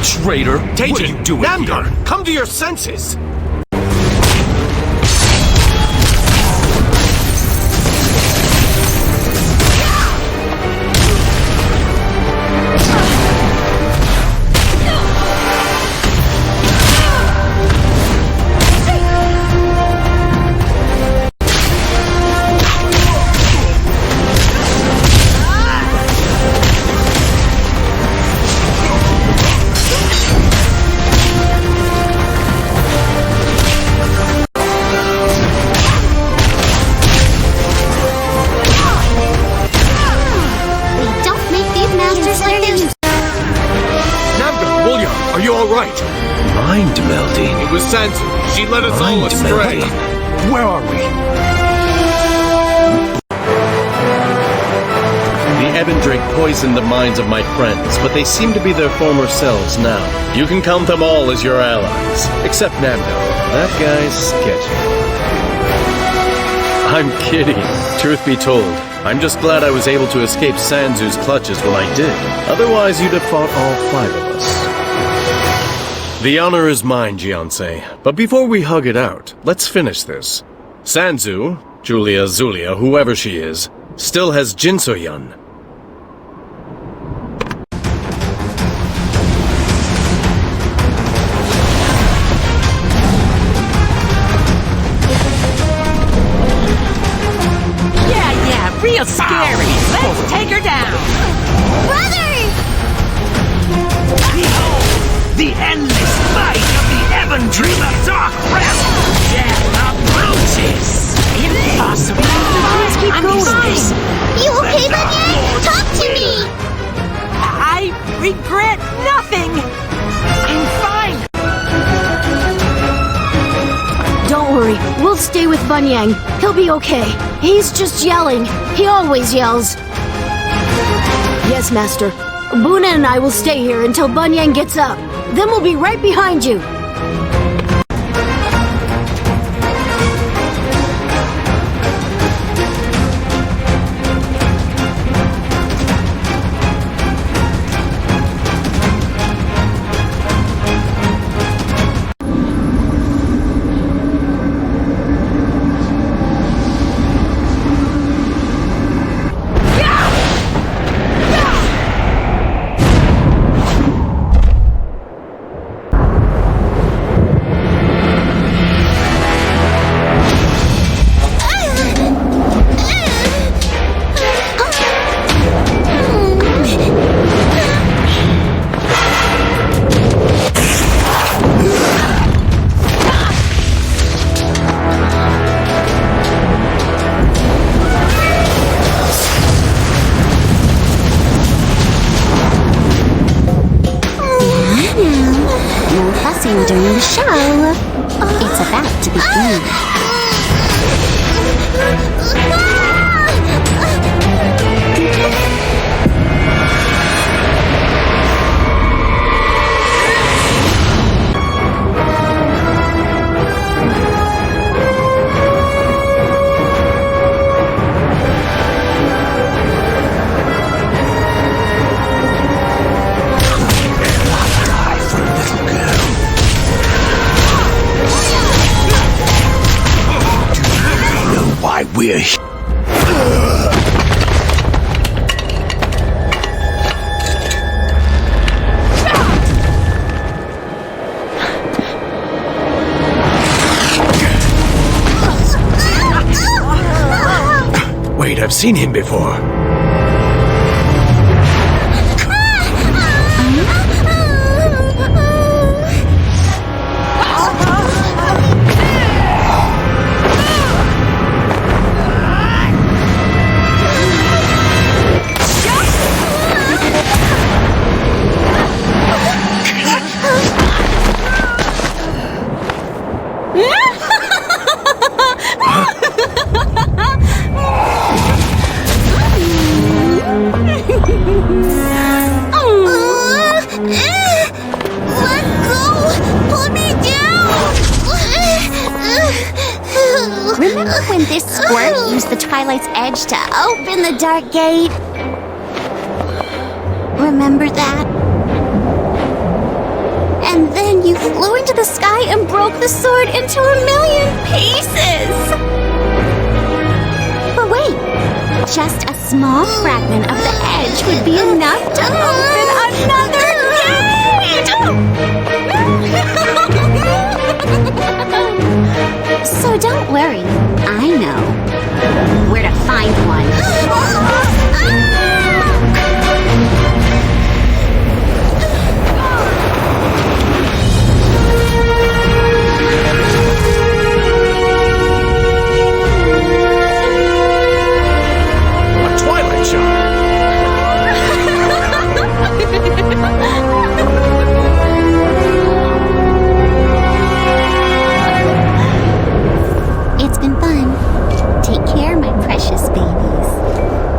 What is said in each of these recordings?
Traitor! What are you doing Namgar, here? come to your senses! Mind melding. It was Sansu. She led us all astray. Where are we? The Ébano drink poisoned the minds of my friends, but they seem to be their former selves now. You can count them all as your allies, except Nando. That guy's sketchy. I'm kidding. Truth be told, I'm just glad I was able to escape Sansu's clutches when I did. Otherwise, you'd have fought all 5 of us. The honor is mine, Jynsoyun. But before we hug it out, let's finish this. Sansu, Julia, Zulia, whoever she is, still has Jynsoyun. Yeah, real scary. Let's take her down. Brother! The endless fight of the Ébano Dream of Dark Realm! Death approaches! Impossible! Let's keep I'm going. fine. You okay, Bunyan? Talk to me! I regret nothing. I'm fine. Don't worry, we'll stay with Bunyang. He'll be okay. He's just yelling. He always yells. Yes, Master. Buna and I will stay here until Bunyang gets up. Then we'll be right behind you. During the show. It's about to begin. We're here. Wait, I've seen him before. Remember when this squirt used the Twilight's edge to open the Dark Gate? Remember that? And then you flew into the sky and broke the sword into a million pieces! But wait, just a small fragment of the edge would be enough to open another gate! So don't worry, I know where to find one. It's been fun. Take care, my precious babies.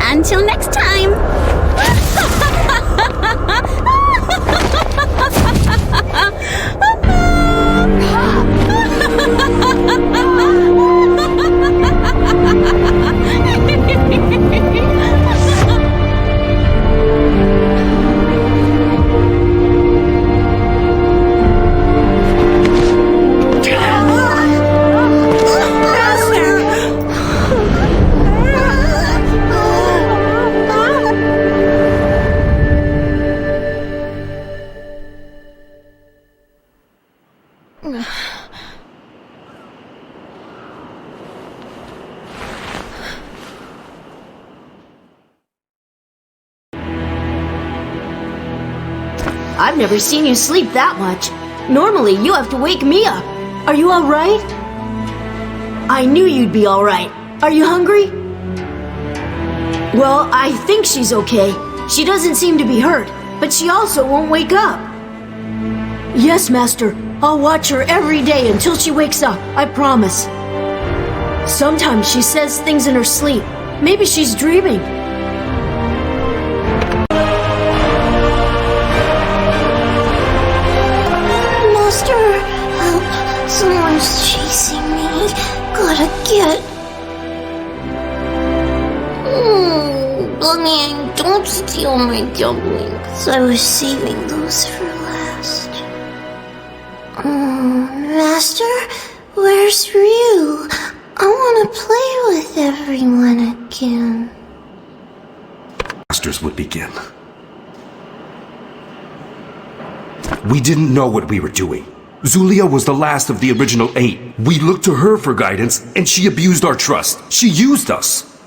Until next time. I've never seen you sleep that much. Normally, you have to wake me up. Are you all right? I knew you'd be all right. Are you hungry? Well, I think she's okay. She doesn't seem to be hurt, but she also won't wake up. Yes, Master. I'll watch her every day until she wakes up, I promise. Sometimes she says things in her sleep. Maybe she's dreaming. Master, help. Someone's chasing me. Gotta get... Bunny, don't steal my dumplings. I was saving those for last. Master, where's Ryu? I want to play with everyone again. Masters would begin. We didn't know what we were doing. Zulia was the last of the original 8. We looked to her for guidance, and she abused our trust. She used us.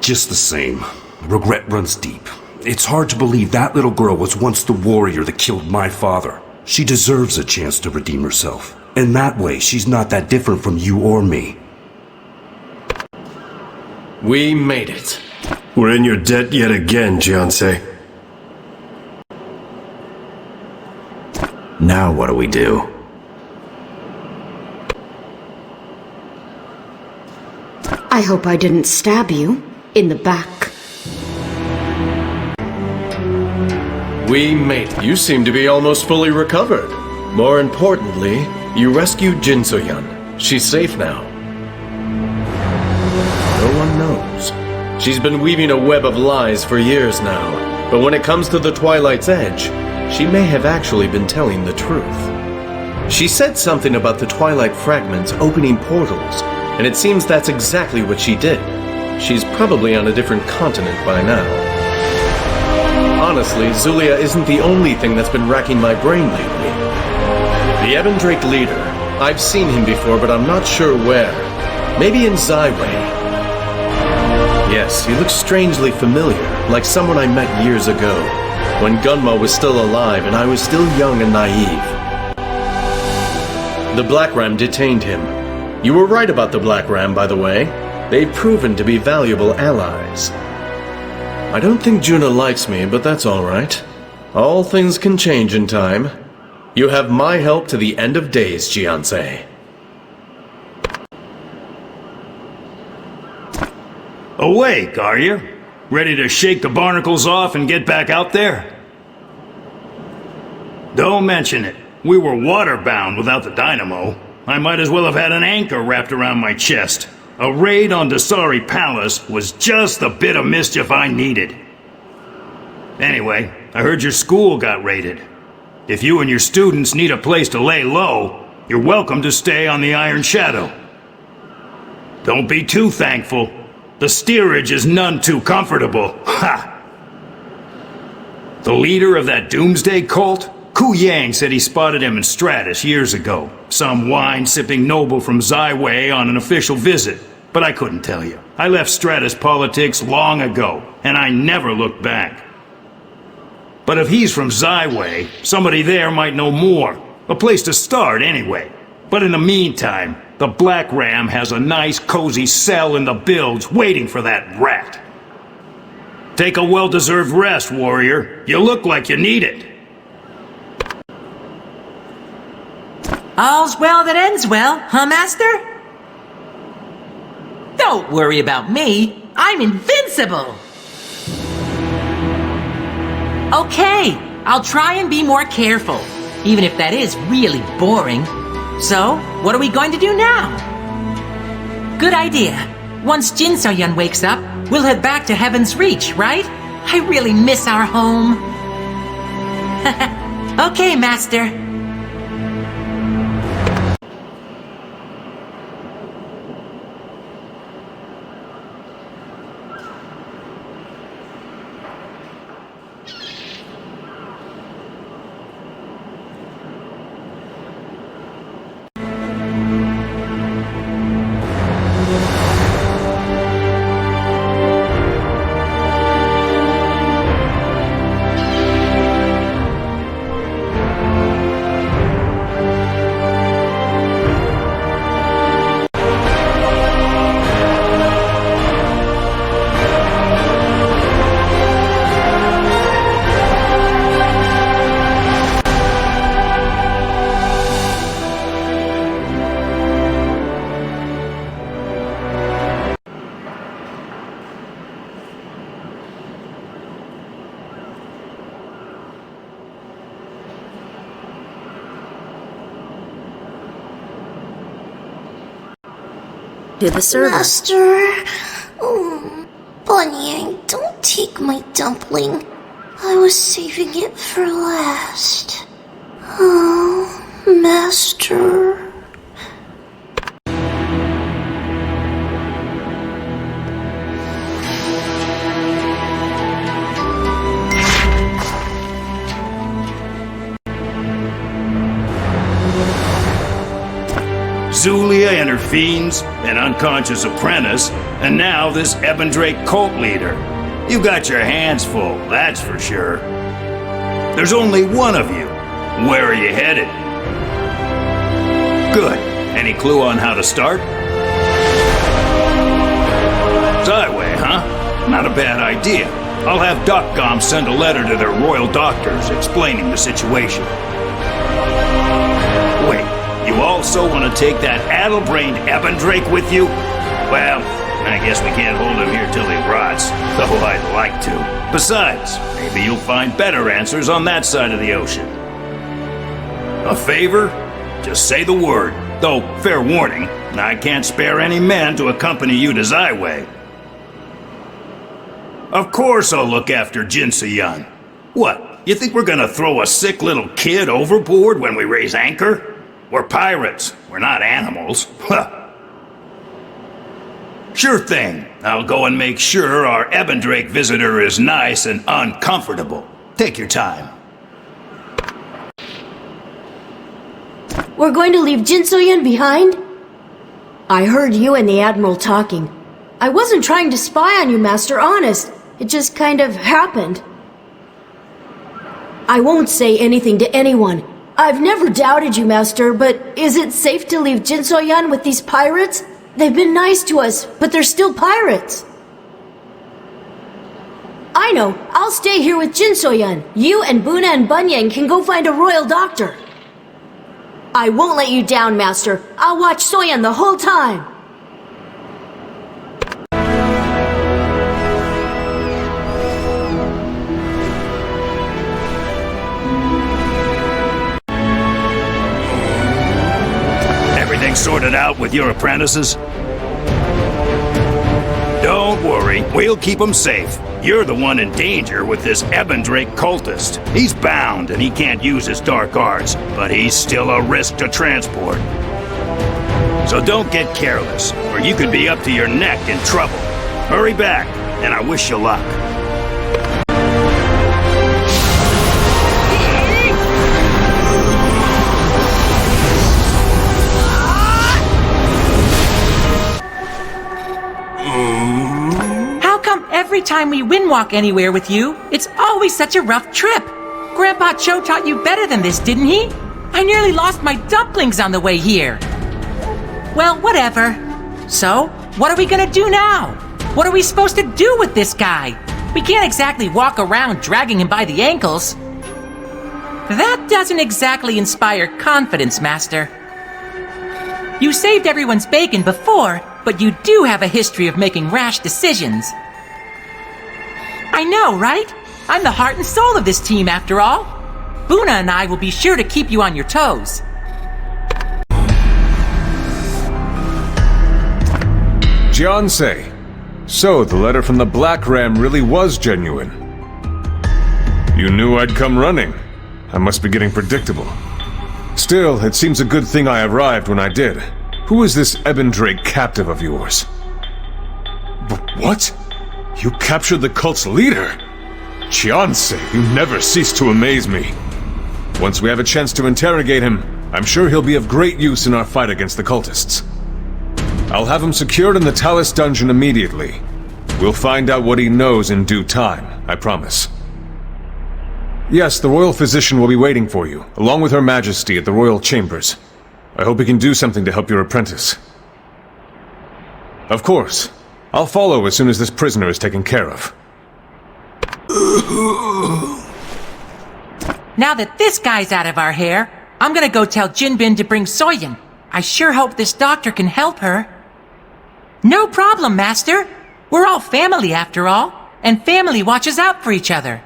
Just the same, regret runs deep. It's hard to believe that little girl was once the warrior that killed my father. She deserves a chance to redeem herself. And that way, she's not that different from you or me. We made it. We're in your debt yet again, Jynsoyun. Now what do we do? I hope I didn't stab you in the back. We made it. You seem to be almost fully recovered. More importantly, you rescued Jynsoyun. She's safe now. No one knows. She's been weaving a web of lies for years now. But when it comes to the Twilight's Edge, she may have actually been telling the truth. She said something about the Twilight fragments opening portals, and it seems that's exactly what she did. She's probably on a different continent by now. Honestly, Zulia isn't the only thing that's been racking my brain lately. The Ebon Drake leader. I've seen him before, but I'm not sure where. Maybe in Zyway. Yes, he looks strangely familiar, like someone I met years ago, when Gunma was still alive and I was still young and naive. The Black Ram detained him. You were right about the Black Ram, by the way. They've proven to be valuable allies. I don't think Juna likes me, but that's all right. All things can change in time. You have my help to the end of days, Jynsoyun. Awake, are you? Ready to shake the barnacles off and get back out there? Don't mention it. We were waterbound without the dynamo. I might as well have had an anchor wrapped around my chest. A raid on Desari Palace was just the bit of mischief I needed. Anyway, I heard your school got raided. If you and your students need a place to lay low, you're welcome to stay on the Iron Shadow. Don't be too thankful. The steerage is none too comfortable. Ha! The leader of that Doomsday cult? Ku Yang said he spotted him in Stratus years ago. Some wine-sipping noble from Zyway on an official visit. But I couldn't tell you. I left Stratus politics long ago, and I never looked back. But if he's from Zyway, somebody there might know more. A place to start, anyway. But in the meantime, the Black Ram has a nice, cozy cell in the bilge waiting for that rat. Take a well-deserved rest, warrior. You look like you need it. All's well that ends well, huh, Master? Don't worry about me. I'm invincible. Okay, I'll try and be more careful, even if that is really boring. So, what are we going to do now? Good idea. Once Jynsoyun wakes up, we'll head back to Heaven's Reach, right? I really miss our home. Okay, Master. To the server. Master, Bunyang, don't take my dumpling. I was saving it for last. Oh, Master. Zulia and her fiends, an unconscious apprentice, and now this Ebon Drake cult leader. You got your hands full, that's for sure. There's only one of you. Where are you headed? Good. Any clue on how to start? Zyway, huh? Not a bad idea. I'll have DocGom send a letter to their royal doctors explaining the situation. Wait. You also want to take that addle-brained Ebon Drake with you? Well, I guess we can't hold him here till he rots, though I'd like to. Besides, maybe you'll find better answers on that side of the ocean. A favor? Just say the word. Though, fair warning, I can't spare any men to accompany you to Zyway. Of course I'll look after Jynsoyun. What, you think we're gonna throw a sick little kid overboard when we raise anchor? We're pirates. We're not animals. Sure thing. I'll go and make sure our Ebon Drake visitor is nice and uncomfortable. Take your time. We're going to leave Jynsoyun behind? I heard you and the Admiral talking. I wasn't trying to spy on you, Master, honest. It just kind of happened. I won't say anything to anyone. I've never doubted you, Master, but is it safe to leave Jynsoyun with these pirates? They've been nice to us, but they're still pirates. I know. I'll stay here with Jynsoyun. You and Buna and Bunyang can go find a royal doctor. I won't let you down, Master. I'll watch Soyun the whole time. Sorted out with your apprentices? Don't worry, worry. We'll keep him safe. You're the one in danger with this Ébano Drake cultist. He's bound and he can't use his dark arts, but he's still a risk to transport. So don't get careless, or you could be up to your neck in trouble. Hurry back, and I wish you luck. Every time we windwalk anywhere with you, it's always such a rough trip. Grandpa Cho taught you better than this, didn't he? I nearly lost my dumplings on the way here. Well, whatever. So, what are we gonna do now? What are we supposed to do with this guy? We can't exactly walk around dragging him by the ankles. That doesn't exactly inspire confidence, Master. You saved everyone's bacon before, but you do have a history of making rash decisions. I know, right? I'm the heart and soul of this team, after all. Buna and I will be sure to keep you on your toes. Jynsoyun. So, the letter from the Black Ram really was genuine. You knew I'd come running. I must be getting predictable. Still, it seems a good thing I arrived when I did. Who is this Ébano Drake captive of yours? What? You captured the cult's leader? Jynsoyun, you never cease to amaze me. Once we have a chance to interrogate him, I'm sure he'll be of great use in our fight against the cultists. I'll have him secured in the Talus dungeon immediately. We'll find out what he knows in due time, I promise. Yes, the royal physician will be waiting for you, along with Her Majesty at the royal chambers. I hope he can do something to help your apprentice. Of course. I'll follow as soon as this prisoner is taken care of. Now that this guy's out of our hair, I'm gonna go tell Jinbin to bring Soyun. I sure hope this doctor can help her. No problem, Master. We're all family after all, and family watches out for each other.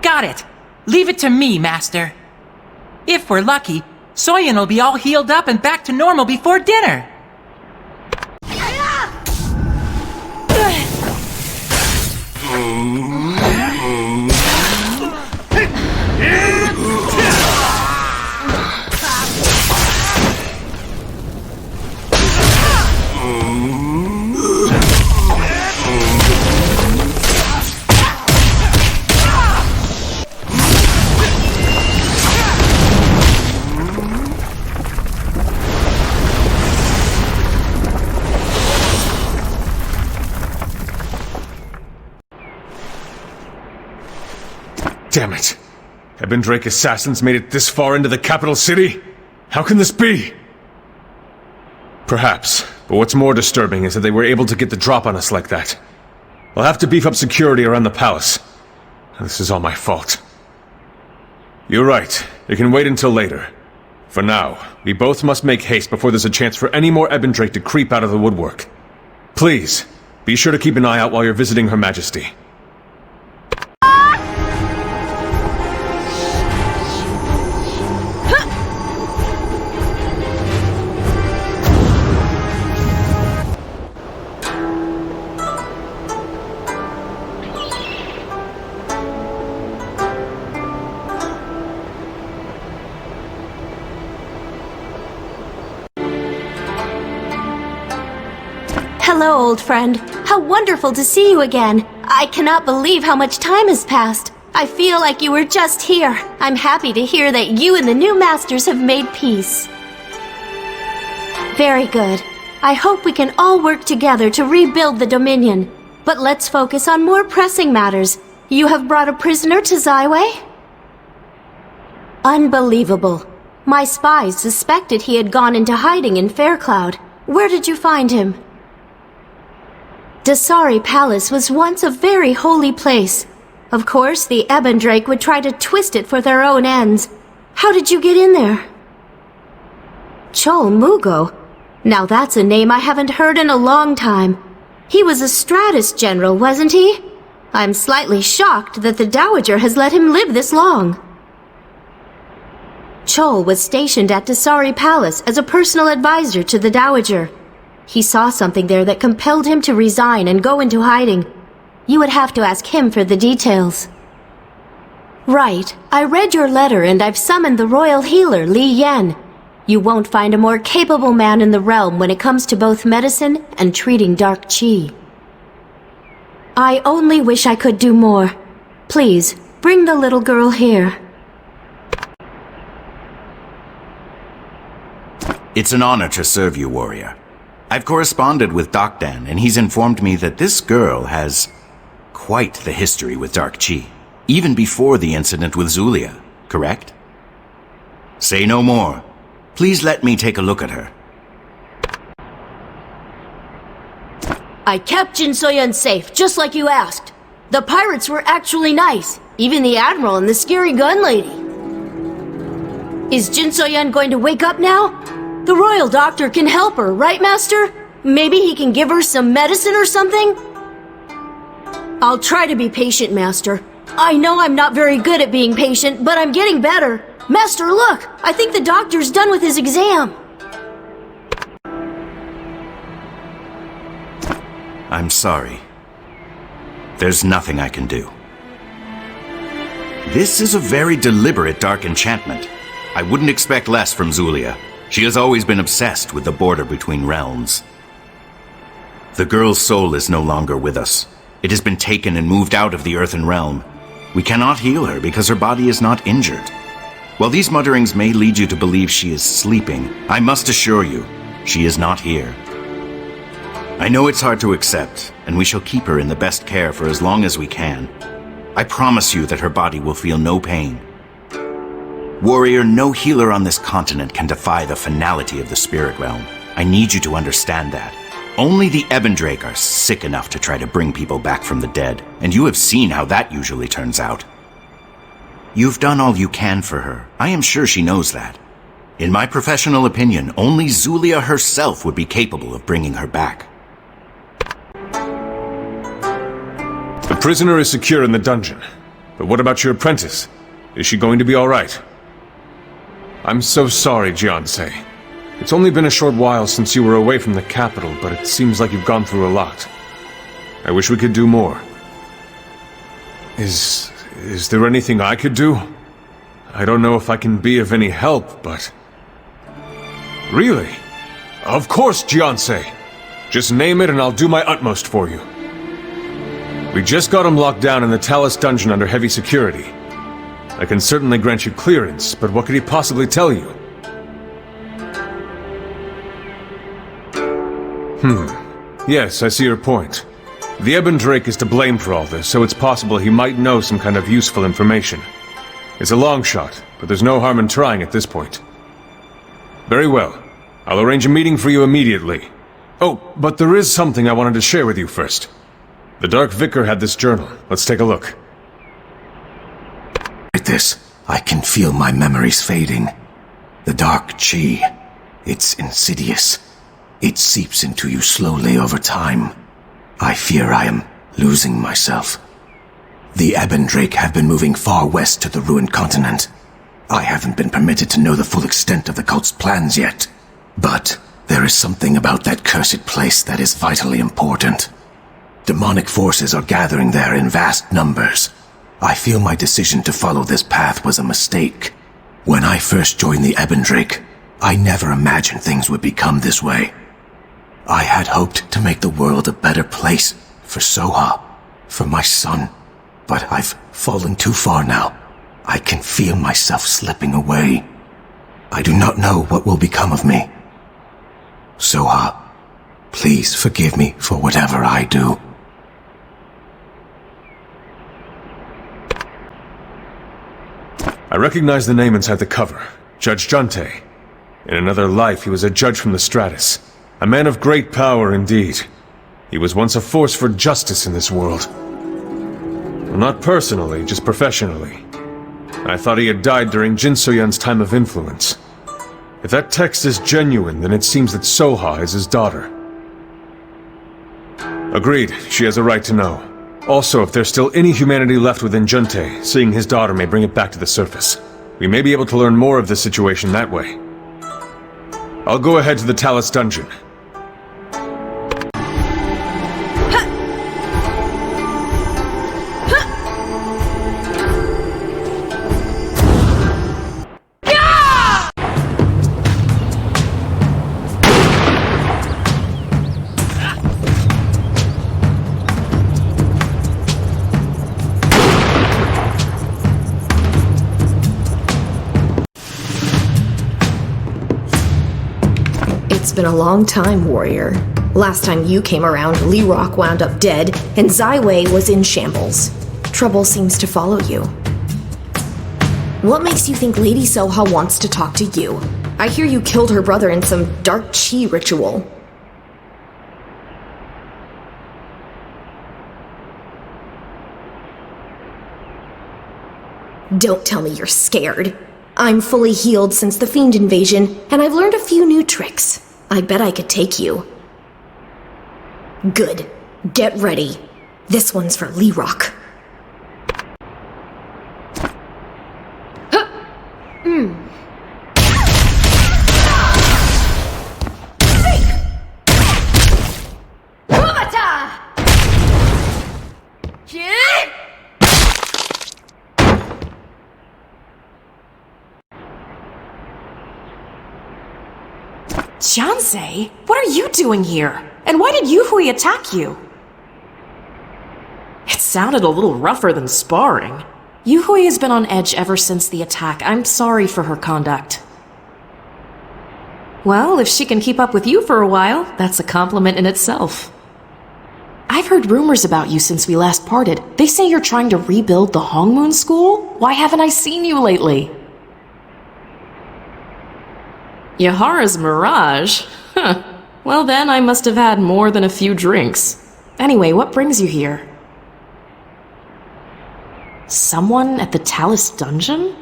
Got it. Leave it to me, Master. If we're lucky, Soyun will be all healed up and back to normal before dinner. Damn it! Ébano Drake assassins made it this far into the capital city? How can this be? Perhaps, but what's more disturbing is that they were able to get the drop on us like that. I'll have to beef up security around the palace. This is all my fault. You're right, it can wait until later. For now, we both must make haste before there's a chance for any more Ébano Drake to creep out of the woodwork. Please, be sure to keep an eye out while you're visiting Her Majesty. Hello, old friend. How wonderful to see you again. I cannot believe how much time has passed. I feel like you were just here. I'm happy to hear that you and the new masters have made peace. Very good. I hope we can all work together to rebuild the Dominion. But let's focus on more pressing matters. You have brought a prisoner to Zyway? Unbelievable. My spies suspected he had gone into hiding in Faircloud. Where did you find him? Desari Palace was once a very holy place. Of course, the Ébano Drake would try to twist it for their own ends. How did you get in there? Chol Mugo? Now that's a name I haven't heard in a long time. He was a Stratus general, wasn't he? I'm slightly shocked that the Dowager has let him live this long. Chol was stationed at Desari Palace as a personal advisor to the Dowager. He saw something there that compelled him to resign and go into hiding. You would have to ask him for the details. Right. I read your letter and I've summoned the royal healer, Li Yan. You won't find a more capable man in the realm when it comes to both medicine and treating dark qi. I only wish I could do more. Please, bring the little girl here. It's an honor to serve you, warrior. I've corresponded with Dokdan, and he's informed me that this girl has quite the history with dark qi, even before the incident with Zulia, correct? Say no more. Please let me take a look at her. I kept Jynsoyun safe, just like you asked. The pirates were actually nice, even the admiral and the scary gun lady. Is Jynsoyun going to wake up now? The royal doctor can help her, right, Master? Maybe he can give her some medicine or something? I'll try to be patient, Master. I know I'm not very good at being patient, but I'm getting better. Master, look! I think the doctor's done with his exam. I'm sorry. There's nothing I can do. This is a very deliberate dark enchantment. I wouldn't expect less from Zulia. She has always been obsessed with the border between realms. The girl's soul is no longer with us. It has been taken and moved out of the earthen realm. We cannot heal her because her body is not injured. While these mutterings may lead you to believe she is sleeping, I must assure you, she is not here. I know it's hard to accept, and we shall keep her in the best care for as long as we can. I promise you that her body will feel no pain. Warrior, no healer on this continent can defy the finality of the spirit realm. I need you to understand that. Only the Ebon Drake are sick enough to try to bring people back from the dead, and you have seen how that usually turns out. You've done all you can for her. I am sure she knows that. In my professional opinion, only Zulia herself would be capable of bringing her back. The prisoner is secure in the dungeon. But what about your apprentice? Is she going to be all right? I'm so sorry, Jynsoyun. It's only been a short while since you were away from the capital, but it seems like you've gone through a lot. I wish we could do more. Is there anything I could do? I don't know if I can be of any help, but... Really? Of course, Jynsoyun! Just name it and I'll do my utmost for you. We just got him locked down in the Talus dungeon under heavy security. I can certainly grant you clearance, but what could he possibly tell you? Yes, I see your point. The Ebon Drake is to blame for all this, so it's possible he might know some kind of useful information. It's a long shot, but there's no harm in trying at this point. Very well. I'll arrange a meeting for you immediately. Oh, but there is something I wanted to share with you first. The Dark Vicar had this journal. Let's take a look. This, I can feel my memories fading. The dark qi, it's insidious. It seeps into you slowly over time. I fear I am losing myself. The Ebon Drake have been moving far west to the ruined continent. I haven't been permitted to know the full extent of the cult's plans yet. But there is something about that cursed place that is vitally important. Demonic forces are gathering there in vast numbers. I feel my decision to follow this path was a mistake. When I first joined the Ebon Drake, I never imagined things would become this way. I had hoped to make the world a better place for Soha, for my son, but I've fallen too far now. I can feel myself slipping away. I do not know what will become of me. Soha, please forgive me for whatever I do. I recognize the name inside the cover. Judge Junte. In another life, he was a judge from the Stratus. A man of great power indeed. He was once a force for justice in this world. Well, not personally, just professionally. I thought he had died during Jynsoyun's time of influence. If that text is genuine, then it seems that Soha is his daughter. Agreed, she has a right to know. Also, if there's still any humanity left within Junte, seeing his daughter may bring it back to the surface. We may be able to learn more of this situation that way. I'll go ahead to the Talus dungeon. It's been a long time, warrior. Last time you came around, Lee Rock wound up dead, and Zaiwei was in shambles. Trouble seems to follow you. What makes you think Lady Soha wants to talk to you? I hear you killed her brother in some dark chi ritual. Don't tell me you're scared. I'm fully healed since the Fiend invasion, and I've learned a few new tricks. I bet I could take you. Good. Get ready. This one's for Lee Rock. Jynsoyun, what are you doing here? And why did Yuhui attack you? It sounded a little rougher than sparring. Yuhui has been on edge ever since the attack. I'm sorry for her conduct. Well, if she can keep up with you for a while, that's a compliment in itself. I've heard rumors about you since we last parted. They say you're trying to rebuild the Hongmoon School? Why haven't I seen you lately? Yahara's mirage? Huh. Well then, I must have had more than a few drinks. Anyway, what brings you here? Someone at the Talus dungeon?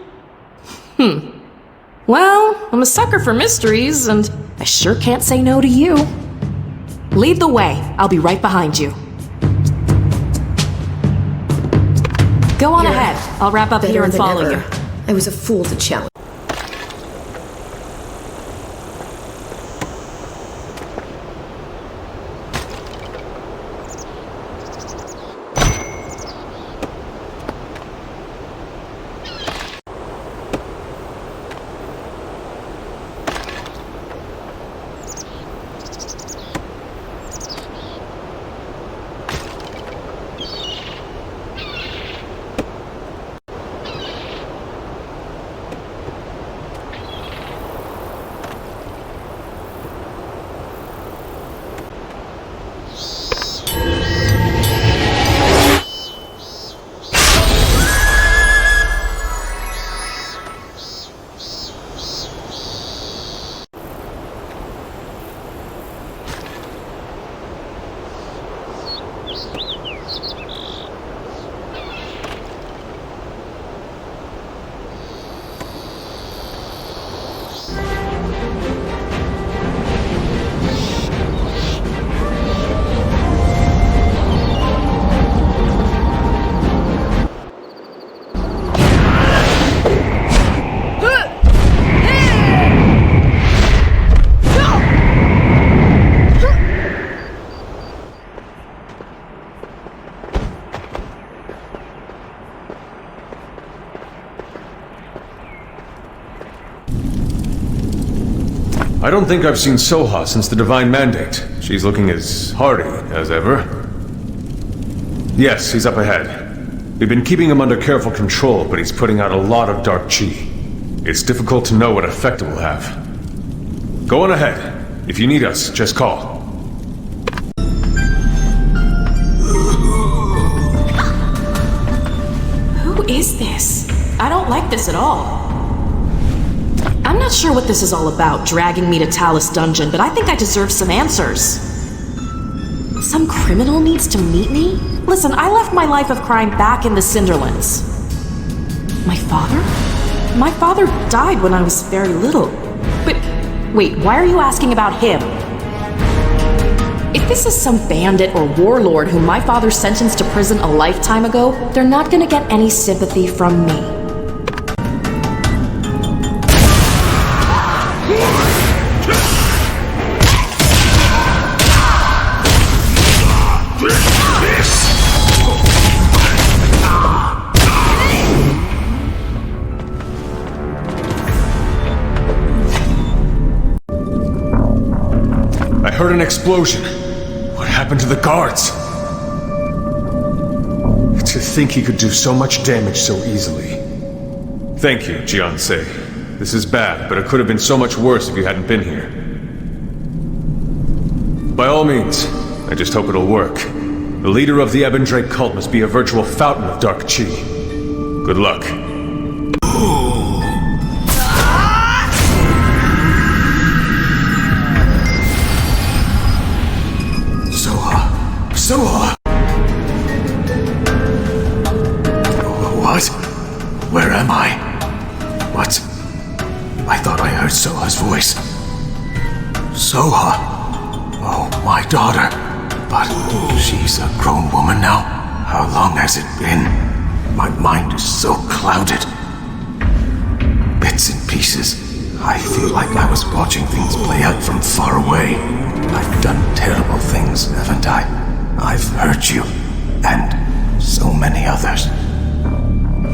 Well, I'm a sucker for mysteries, and I sure can't say no to you. Lead the way. I'll be right behind you. Go on ahead. I'll wrap up here and follow you. I was a fool to challenge. I don't think I've seen Soha since the Divine Mandate. She's looking as hardy as ever. Yes, he's up ahead. We've been keeping him under careful control, but he's putting out a lot of dark chi. It's difficult to know what effect it will have. Go on ahead. If you need us, just call. Who is this? I don't like this at all. I'm not sure what this is all about, dragging me to Talus Dungeon, but I think I deserve some answers. Some criminal needs to meet me? Listen, I left my life of crime back in the Cinderlands. My father? My father died when I was very little. But, wait, why are you asking about him? If this is some bandit or warlord whom my father sentenced to prison a lifetime ago, they're not gonna get any sympathy from me. I heard an explosion. What happened to the guards? To think he could do so much damage so easily. Thank you, Jynsoyun. This is bad, but it could have been so much worse if you hadn't been here. By all means. I just hope it'll work. The leader of the Ebon Drake cult must be a virtual fountain of dark chi. Good luck. Soha! What? Where am I? What? I thought I heard Soha's voice. Soha! Oh, my daughter. But she's a grown woman now. How long has it been? My mind is so clouded. Bits and pieces. I feel like I was watching things play out from far away. I've done terrible things, haven't I? I've hurt you, and so many others.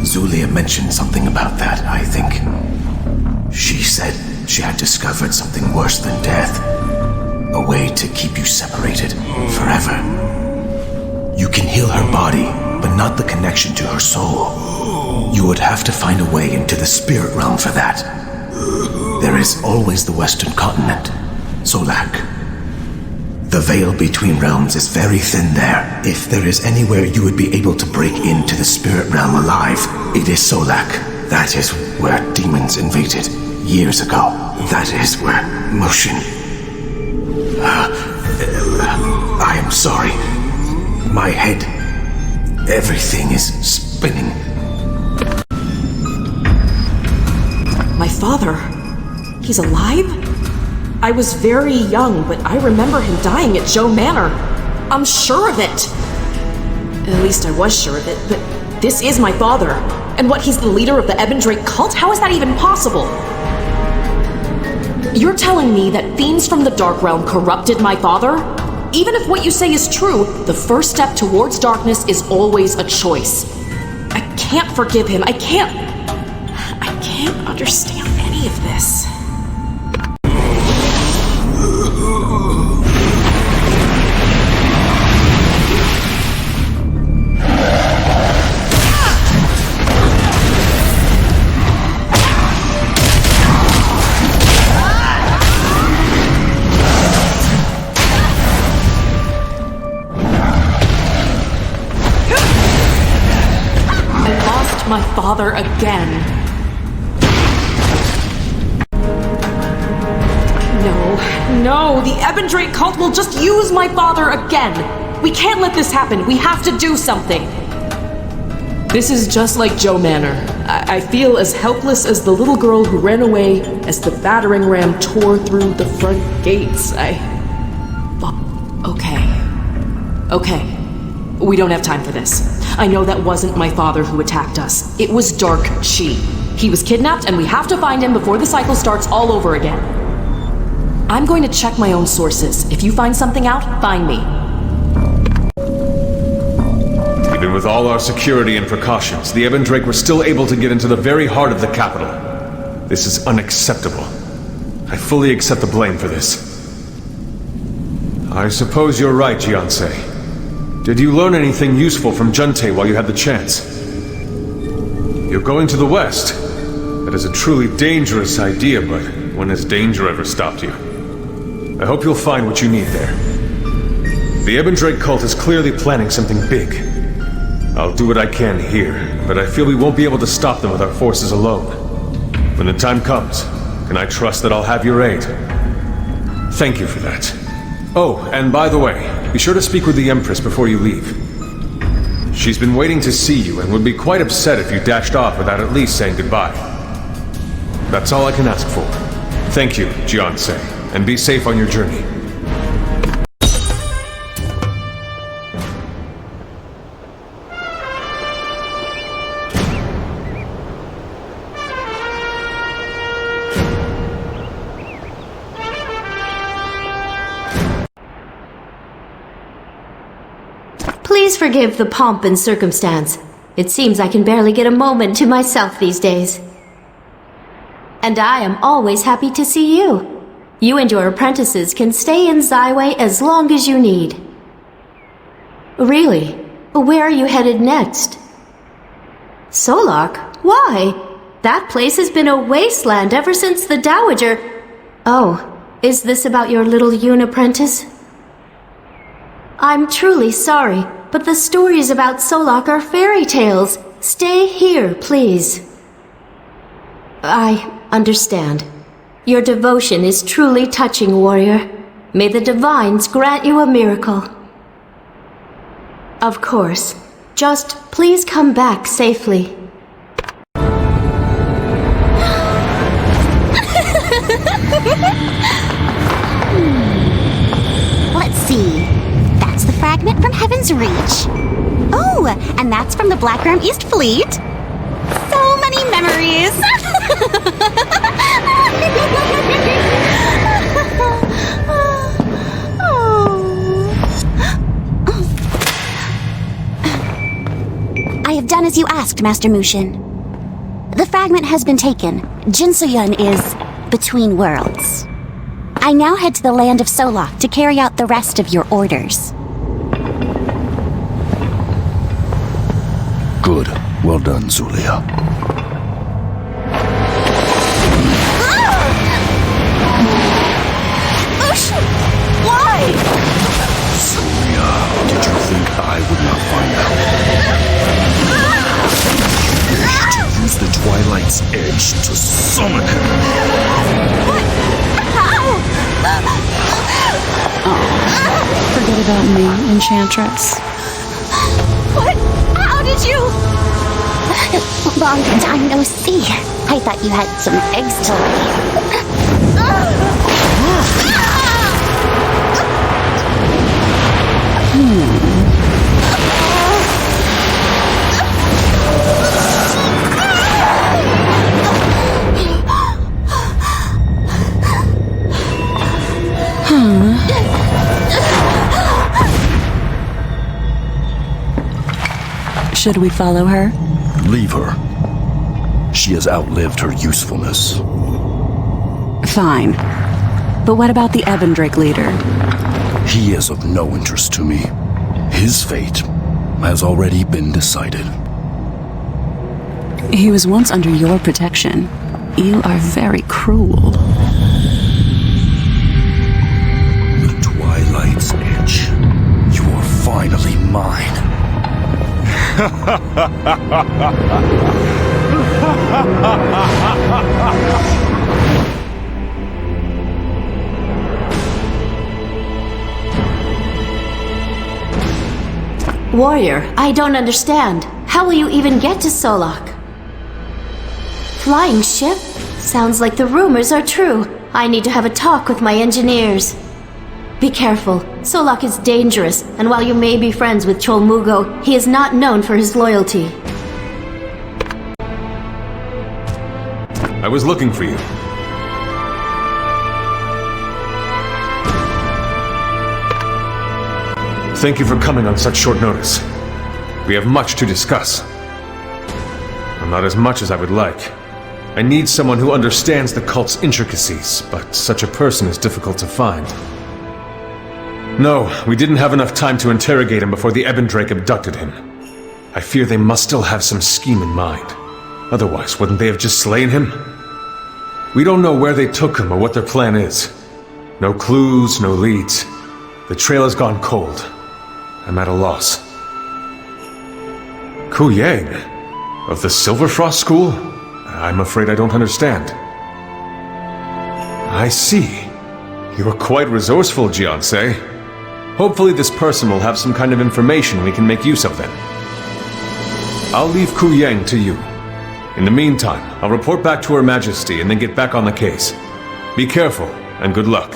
Zulia mentioned something about that, I think. She said she had discovered something worse than death. A way to keep you separated forever. You can heal her body, but not the connection to her soul. You would have to find a way into the spirit realm for that. There is always the Western continent, Solak. The veil between realms is very thin there. If there is anywhere you would be able to break into the spirit realm alive, it is Solak. That is where demons invaded years ago. That is where motion... I am sorry. My head... everything is spinning. My father? He's alive? I was very young, but I remember him dying at Joe Manor. I'm sure of it. At least I was sure of it, but this is my father. And what, he's the leader of the Ebon Drake cult? How is that even possible? You're telling me that fiends from the Dark Realm corrupted my father? Even if what you say is true, the first step towards darkness is always a choice. I can't forgive him. I can't understand any of this. My father again. No, the Ebon Drake cult will just use my father again. We can't let this happen. We have to do something. This is just like Joe Manor. I feel as helpless as the little girl who ran away as the battering ram tore through the front gates. Okay. We don't have time for this. I know that wasn't my father who attacked us. It was Dark Chi. He was kidnapped, and we have to find him before the cycle starts all over again. I'm going to check my own sources. If you find something out, find me. Even with all our security and precautions, the Ebon Drake were still able to get into the very heart of the capital. This is unacceptable. I fully accept the blame for this. I suppose you're right, Jynsoyun. Did you learn anything useful from Junte while you had the chance? You're going to the west. That is a truly dangerous idea, but when has danger ever stopped you? I hope you'll find what you need there. The Ebon Drake cult is clearly planning something big. I'll do what I can here, but I feel we won't be able to stop them with our forces alone. When the time comes, can I trust that I'll have your aid? Thank you for that. Oh, and by the way, be sure to speak with the Empress before you leave. She's been waiting to see you and would be quite upset if you dashed off without at least saying goodbye. That's all I can ask for. Thank you, Jynsoyun, and be safe on your journey. Please forgive the pomp and circumstance. It seems I can barely get a moment to myself these days. And I am always happy to see you. You and your apprentices can stay in Zyway as long as you need. Really? Where are you headed next? Solak? Why? That place has been a wasteland ever since the Dowager... Oh, is this about your little Yun apprentice? I'm truly sorry, but the stories about Solok are fairy tales. Stay here, please. I understand. Your devotion is truly touching, warrior. May the divines grant you a miracle. Of course. Just please come back safely. Let's see. That's the fragment from Heaven's Reach. Oh, and that's from the Blackram East Fleet. So many memories. I have done as you asked, Master Mushin. The fragment has been taken. Jynsoyun is between worlds. I now head to the land of Solok to carry out the rest of your orders. Good. Well done, Zulia. Mushin! Why? Zulia, did you think I would not find out? You wish to use the Twilight's edge to summon him. What? How? Forget about me, Enchantress. What? How did you? Long time no see. I thought you had some eggs to lay. Should we follow her? Leave her. She has outlived her usefulness. Fine. But what about the Ebendrake leader? He is of no interest to me. His fate has already been decided. He was once under your protection. You are very cruel. The Twilight's edge. You are finally mine. Warrior, I don't understand. How will you even get to Solok? Flying ship? Sounds like the rumors are true. I need to have a talk with my engineers. Be careful. Solok is dangerous, and while you may be friends with Cholmugo, he is not known for his loyalty. I was looking for you. Thank you for coming on such short notice. We have much to discuss. Well, not as much as I would like. I need someone who understands the cult's intricacies, but such a person is difficult to find. No, we didn't have enough time to interrogate him before the Ebendrake abducted him. I fear they must still have some scheme in mind. Otherwise, wouldn't they have just slain him? We don't know where they took him or what their plan is. No clues, no leads. The trail has gone cold. I'm at a loss. Ku Yang? Of the Silverfrost School? I'm afraid I don't understand. I see. You're quite resourceful, Jynsoyun. Hopefully this person will have some kind of information we can make use of then. I'll leave Ku Yang to you. In the meantime, I'll report back to Her Majesty and then get back on the case. Be careful, and good luck.